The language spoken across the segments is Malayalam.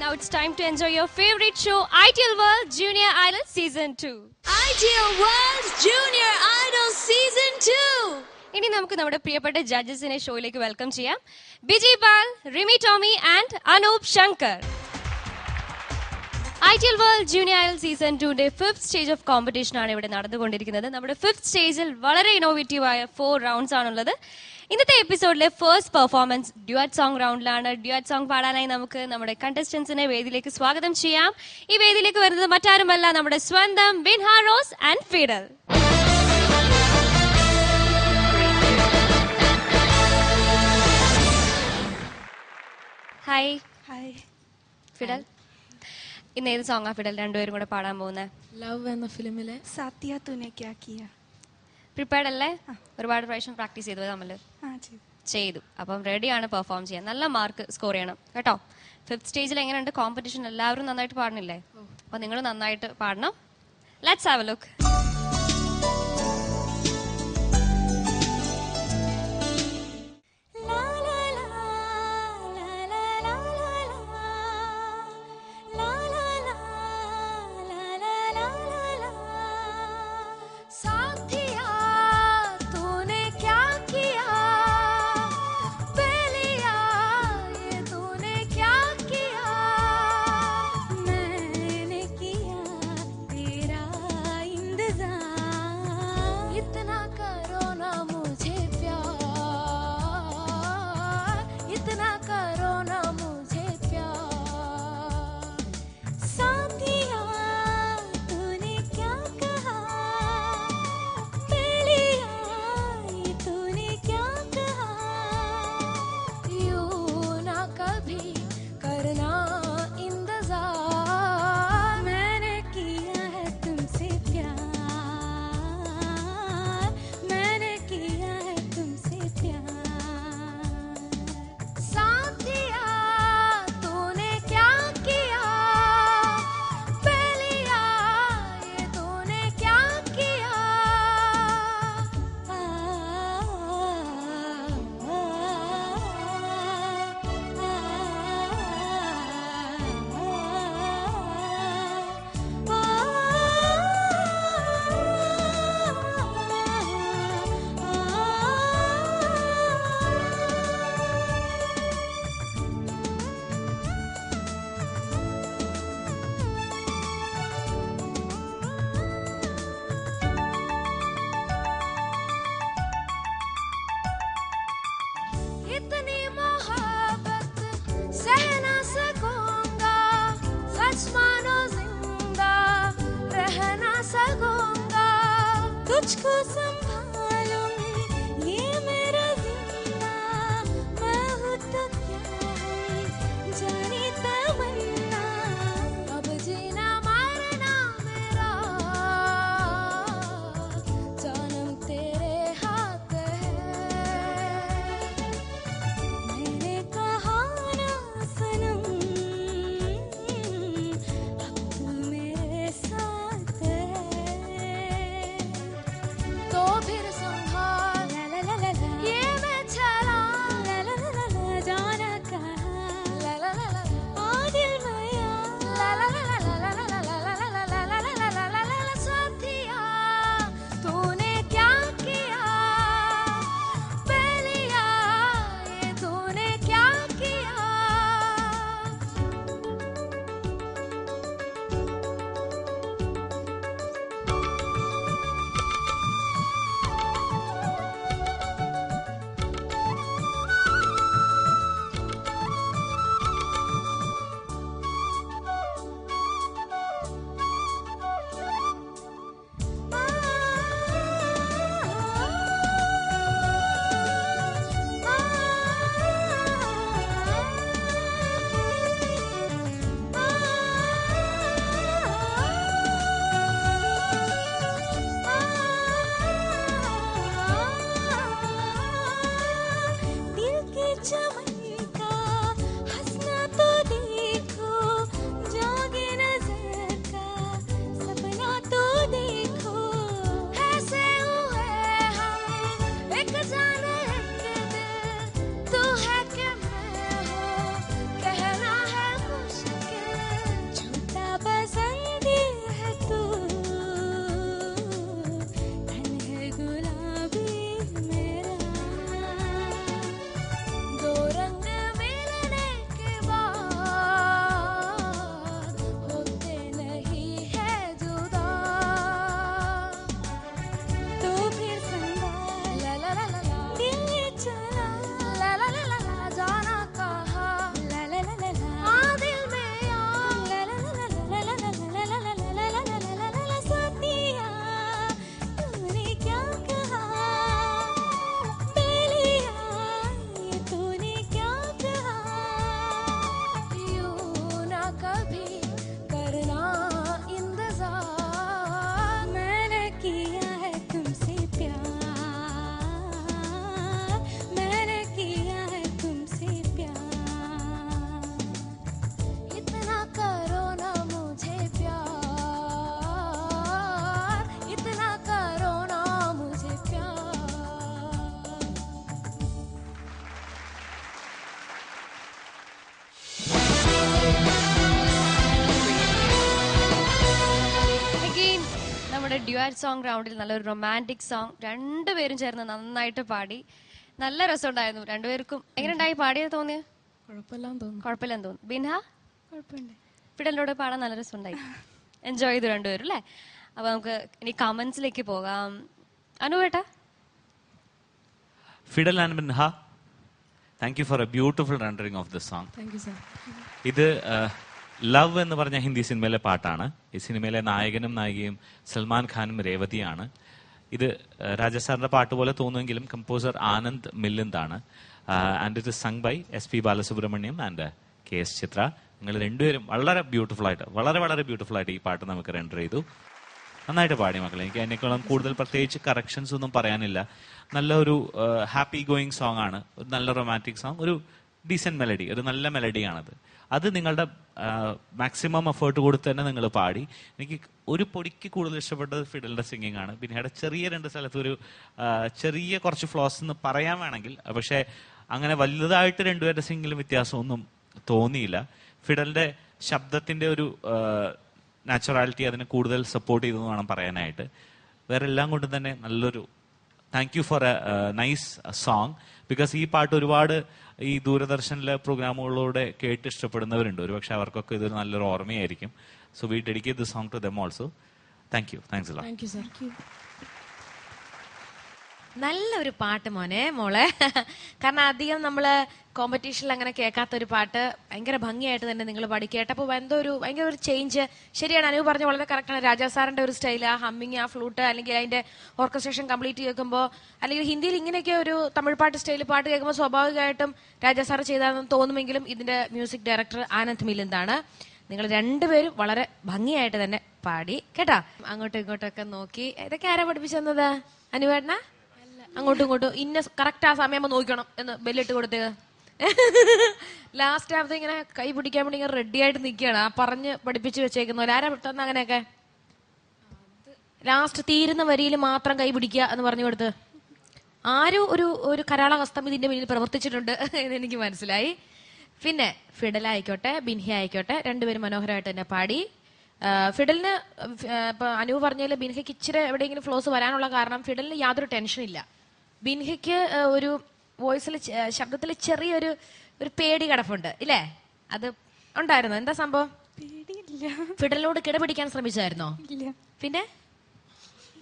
Now it's time to enjoy your favorite show, Ideal World Junior Idol Season 2. Ideal World Junior Idol Season 2. ഇനി നമുക്ക് നമ്മുടെ പ്രിയപ്പെട്ട ജഡ്ജസിനെ ഷോയിലേക്ക് വെൽക്കം ചെയ്യാം. Bijibal, Rimi Tomy and Anoop Shankar. Ideal World Junior Idol Season 2ന്റെ 5th സ്റ്റേജ് ഓഫ് കോമ്പറ്റീഷൻ ആണ് ഇവിടെ നടന്നുകൊണ്ടിരിക്കുന്നത്. നമ്മുടെ 5th സ്റ്റേജിൽ വളരെ ഇന്നോവേറ്റീവ് ആയ 4 റൗണ്ട്സ് ആണുള്ളത്. ഇന്നത്തെ എപ്പിസോഡിലെ ഫസ്റ്റ് പെർഫോമൻസ് ഡ്യുവറ്റ് സോങ് റൗണ്ടിലാണ്. ഡ്യുവറ്റ് സോങ് പാടാനായി നമുക്ക് നമ്മുടെ കണ്ടസ്റ്റൻസിനെ വേദിയിലേക്ക് സ്വാഗതം ചെയ്യാം. ഈ വേദിയിലേക്ക് വരുന്നത് മറ്റാരുമല്ല, നമ്മുടെ സ്വന്തം Binha Rose and Fidel. Hi. Hi Fidel, ഇന്ന് ഏത് സോങ്ങാ ഫിഡൽ രണ്ടുപേരും കൂടെ പാടാൻ പോകുന്നത്? ലവ് എന്ന ഫിലിമിലെ സാത്തിയ തൂനെ ക്യാ കിയ. പ്രിപ്പയർഡ് അല്ലേ? ഒരുപാട് പ്രാവശ്യം പ്രാക്ടീസ് ചെയ്തു നമ്മൾ ചെയ്തു. അപ്പം റെഡിയാണ് പെർഫോം ചെയ്യാൻ. നല്ല മാർക്ക് സ്കോർ ചെയ്യണം കേട്ടോ. 5th സ്റ്റേജിൽ എങ്ങനെയുണ്ട് കോമ്പറ്റീഷൻ? എല്ലാവരും നന്നായിട്ട് പാടണില്ലേ? അപ്പൊ നിങ്ങൾ നന്നായിട്ട് പാടണം. Let's have A look. तो നമ്മുടെ ഡ്യുവറ്റ് സോങ് റൗണ്ടിൽ നല്ലൊരു റൊമാൻറ്റിക് സോങ് രണ്ടുപേരും ചേർന്ന് നന്നായിട്ട് പാടി. നല്ല രസമുണ്ടായിരുന്നു രണ്ടുപേർക്കും. എങ്ങനെ ഉണ്ടായി പാടിയത് തോന്നിയത്? കുഴപ്പമില്ലെന്ന് തോന്നുന്നു. ബിൻഹ ഫിഡലിനോട് പാടാൻ നല്ല രസമുണ്ടായി. എൻജോയ് ചെയ്തു രണ്ടുപേരും അല്ലേ? അപ്പൊ നമുക്ക് ഇനി കമന്റ്സിലേക്ക് പോകാം. അനുവേട്ടാ. Fidel and Binha, thank you for a beautiful rendering of this song. Thank you, sir. ഇത് ലവ് എന്ന് പറഞ്ഞ ഹിന്ദി സിനിമയിലെ പാട്ടാണ്. ഈ സിനിമയിലെ നായകനും നായികയും സൽമാൻ ഖാനും രേവതിയാണ്. ഇത് രാജസാറിന്റെ പാട്ട് പോലെ തോന്നുമെങ്കിലും കമ്പോസർ ആനന്ദ് മില്ലിന്താണ്. And it is sung by SP Balasubrahmanyam and KS Chithra. നിങ്ങൾ രണ്ടുപേരും വളരെ ബ്യൂട്ടിഫുൾ ആയിട്ട് വളരെ ബ്യൂട്ടിഫുൾ ആയിട്ട് ഈ പാട്ട് നമുക്ക് റെൻഡർ ചെയ്തു. നന്നായിട്ട് പാടി മക്കളെ. എനിക്ക് അതിനേക്കാളും കൂടുതൽ പ്രത്യേകിച്ച് കറക്ഷൻസ് ഒന്നും പറയാനില്ല. നല്ലൊരു ഹാപ്പി ഗോയിങ് സോങ് ആണ്. ഒരു നല്ല റൊമാൻറ്റിക് സോങ്, ഒരു ഡീസെന്റ് മെലഡി, ഒരു നല്ല മെലഡിയാണത്. അത് നിങ്ങളുടെ മാക്സിമം എഫേർട്ട് കൊടുത്ത് തന്നെ നിങ്ങൾ പാടി. എനിക്ക് ഒരു പൊടിക്ക് കൂടുതൽ ഇഷ്ടപ്പെട്ടത് ഫിഡലിന്റെ സിംഗിങ് ആണ്. പിന്നെ ചെറിയ രണ്ട് സ്ഥലത്ത് ഒരു ചെറിയ കുറച്ച് ഫ്ലോസ് എന്ന് പറയാൻ വേണമെങ്കിൽ, പക്ഷെ അങ്ങനെ വലുതായിട്ട് രണ്ടുപേരുടെ സിംഗിലും വ്യത്യാസമൊന്നും തോന്നിയില്ല. ഫിഡലിന്റെ ശബ്ദത്തിന്റെ ഒരു നാച്ചുറാലിറ്റി അതിനെ കൂടുതൽ സപ്പോർട്ട് ചെയ്തെന്ന് വേണം പറയാനായിട്ട്. വേറെ എല്ലാം കൊണ്ടും തന്നെ നല്ലൊരു thank you for A nice song. Because ഈ പാട്ട് ഒരുപാട് ഈ ദൂരദർശനിലെ പ്രോഗ്രാമുകളിലൂടെ കേട്ട് ഇഷ്ടപ്പെടുന്നവരുണ്ട്. ഒരുപക്ഷെ അവർക്കൊക്കെ ഇതൊരു നല്ലൊരു ഓർമ്മയായിരിക്കും. So we dedicate this song to them also. Thank you. Thanks a lot. Thank you, sir. നല്ലൊരു പാട്ട് മോളെ. കാരണം അധികം നമ്മള് കോമ്പറ്റീഷനിൽ അങ്ങനെ കേൾക്കാത്ത ഒരു പാട്ട് ഭയങ്കര ഭംഗിയായിട്ട് തന്നെ നിങ്ങൾ പാടി. കേട്ടപ്പോൾ ഭയങ്കര ഒരു ചേഞ്ച്. ശരിയാണ്, അനു പറഞ്ഞ വളരെ കറക്റ്റാണ്. രാജാ സാറിന്റെ ഒരു സ്റ്റൈൽ, ആ ഹമ്മിങ്, ആ ഫ്ലൂട്ട്, അല്ലെങ്കിൽ അതിന്റെ ഓർക്കസ്ട്രേഷൻ കംപ്ലീറ്റ് കേൾക്കുമ്പോൾ, അല്ലെങ്കിൽ ഹിന്ദിയിൽ ഇങ്ങനെയൊക്കെ ഒരു തമിഴ് പാട്ട് സ്റ്റൈൽ പാട്ട് കേൾക്കുമ്പോൾ സ്വാഭാവികമായിട്ടും രാജാ സാർ ചെയ്താണെന്ന് തോന്നുമെങ്കിലും ഇതിന്റെ മ്യൂസിക് ഡയറക്ടർ ആനന്ദ് മിലിന്താണ്. നിങ്ങൾ രണ്ടുപേരും വളരെ ഭംഗിയായിട്ട് തന്നെ പാടി കേട്ടാ. അങ്ങോട്ടും ഇങ്ങോട്ടൊക്കെ നോക്കി. ഇതൊക്കെ ആരാ പഠിപ്പിച്ചു തന്നത്? അനുവേട്ടനാ? അങ്ങോട്ടും ഇങ്ങോട്ടും ഇന്ന കറക്റ്റ് ആ സമയം നോക്കണം എന്ന് ബെല്ലിട്ട് കൊടുത്തേക്ക്. ലാസ്റ്റ് ആവത്തെ ഇങ്ങനെ കൈ പിടിക്കാൻ വേണ്ടി ഇങ്ങനെ റെഡി ആയിട്ട് നിൽക്കുകയാണ്. ആ പറഞ്ഞ് പഠിപ്പിച്ച് വെച്ചേക്കുന്നവർ ആരാ തന്നെ അങ്ങനെയൊക്കെ ലാസ്റ്റ് തീരുന്ന വരിയിൽ മാത്രം കൈ പിടിക്കുക എന്ന് പറഞ്ഞു കൊടുത്ത് ആരും ഒരു കരാളഹസ്തം ഇതിന്റെ പിന്നിൽ പ്രവർത്തിച്ചിട്ടുണ്ട് എന്ന് എനിക്ക് മനസ്സിലായി. പിന്നെ ഫിഡൽ ആയിക്കോട്ടെ ബിൻഹ ആയിക്കോട്ടെ രണ്ടുപേരും മനോഹരമായിട്ട് തന്നെ പാടി. ഫിഡലിന് ഇപ്പൊ അനു പറഞ്ഞതിൽ ബിൻഹയ്ക്ക് ഇച്ചിരി എവിടെയെങ്കിലും ഫ്ലോസ് വരാനുള്ള കാരണം ഫിഡലിന് യാതൊരു ടെൻഷനില്ല. ബിൻഹയ്ക്ക് ഒരു വോയിസിൽ ശബ്ദത്തിൽ ചെറിയൊരു പേടി കിടപ്പുണ്ട് ഇല്ലേ? അത് ഉണ്ടായിരുന്നോ? എന്താ സംഭവം? ഫിഡലിനോട് കിടപിടിക്കാൻ ശ്രമിച്ചായിരുന്നോ? പിന്നെ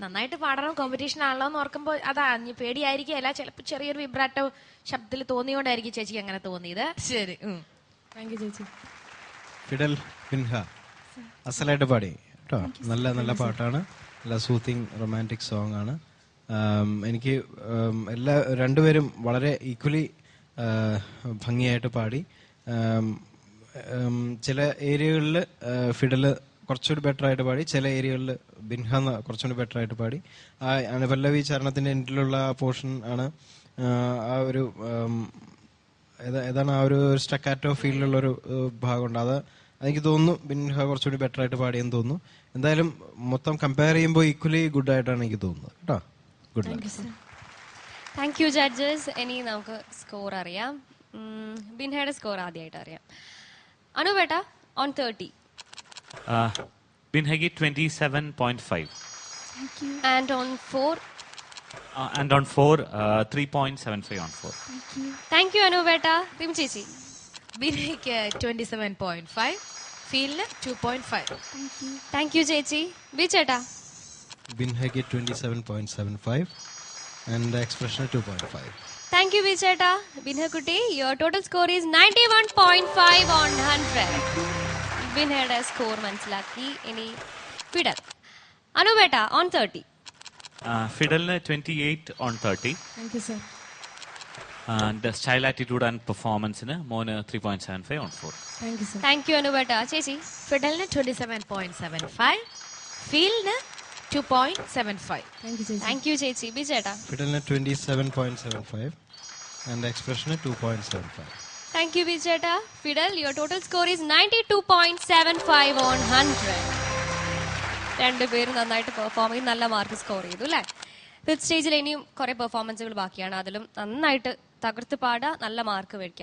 നന്നായിട്ട് പാടണം, കോമ്പറ്റീഷൻ ആണല്ലോ എന്ന് ഓർക്കുമ്പോൾ അതാ പേടിയായിരിക്കും. ചിലപ്പോൾ ചെറിയൊരു വിബ്രാറ്റോ ശബ്ദത്തിൽ തോന്നിയോണ്ടായിരിക്കും ചേച്ചിക്ക് അങ്ങനെ തോന്നിയത്. ശരി, താങ്ക് യു ചേച്ചി. ഫിഡൽ, ബിൻഹ അസലായിട്ട് പാടി കേട്ടോ. നല്ല പാട്ടാണ്. നല്ല സൂത്തിങ് റൊമാൻറ്റിക് സോങ് ആണ്. എനിക്ക് രണ്ടുപേരും വളരെ ഈക്വലി ഭംഗിയായിട്ട് പാടി. ചില ഏരിയകളിൽ ഫിഡല് കുറച്ചുകൂടി ബെറ്റർ ആയിട്ട് പാടി, ചില ഏരിയകളിൽ ബിൻഹ കുറച്ചുകൂടി ബെറ്റർ ആയിട്ട് പാടി. ആ അനുപല്ലവി ചരണത്തിന്റെ എൻഡിലുള്ള പോർഷൻ ആണ് ആ ഒരു ഏതാണ് ആ ഒരു സ്റ്റക്കാറ്റോ ഫീലിലുള്ളൊരു ഭാഗമുണ്ട്. അത് എനിക്ക് തോന്നുന്നു ബിൻഹ കുറച്ചുകൂടി ബെറ്റർ ആയിട്ട് പാടിയെന്ന് തോന്നുന്നു. എന്തായാലും മൊത്തം കമ്പയർ ചെയ്യുമ്പോൾ ഈക്വലി ഗുഡ് ആയിട്ടാണ് എനിക്ക് തോന്നുന്നത് കേട്ടോ. Good luck. Thank you judges. ഇനി നമുക്ക് സ്കോർ അറിയാം. ബിൻഹയുടെ സ്കോർ ആദ്യമായിട്ട് അറിയാം. അനുവേട്ട on 30. ബിൻഹയ്ക്ക് 27.5. And on 4. And on 4, 3.75 on 4. Thank you Anuveta. Rim ചേച്ചി. ബിൻഹയ്ക്ക് 27.5, ഫീലിന് 2.5. Thank you ചേച്ചി. ബി ചേട്ടാ. ബിൻഹയ്ക്ക് 27.75 and expression 2.5. Thank you ബി ചേട്ടാ. ബിൻഹ കുട്ടി, your total score is 91.5 on 100. ബിൻഹയുടെ സ്കോർ മനസ്സിലാക്കി. ഇനി ഫിഡൽ. അനുവേട്ട on 30. ഫിഡലിന് 28 on 30. Thank you sir. And style, attitude and performance in മോന് 3.75 on 4. Thank you sir. Thank you അനുവേട്ട. ചേച്ചി. ഫിഡലിന് 27.75, ഫീലിന് 2.75. താങ്ക് യു ചേച്ചി. Thank you ചേച്ചി. ബി ചേട്ടാ. ഫിഡലിന് 27.75 and expression 2.75. Thank you ബി ചേട്ടാ. Fidel, your total score is 92.75 on 100. രണ്ടുപേരും നന്നായിട്ട് പെർഫോം ചെയ്ത് നല്ല മാർക്ക് സ്കോർ ചെയ്തു അല്ലേ? ഫിഫ്ത് സ്റ്റേജിൽ ഇനിയും കുറെ പെർഫോമൻസുകൾ ബാക്കിയാണ്. അതിലും നന്നായിട്ട് തകർത്ത് പാടുക, നല്ല മാർക്ക് മേടിക്കാം.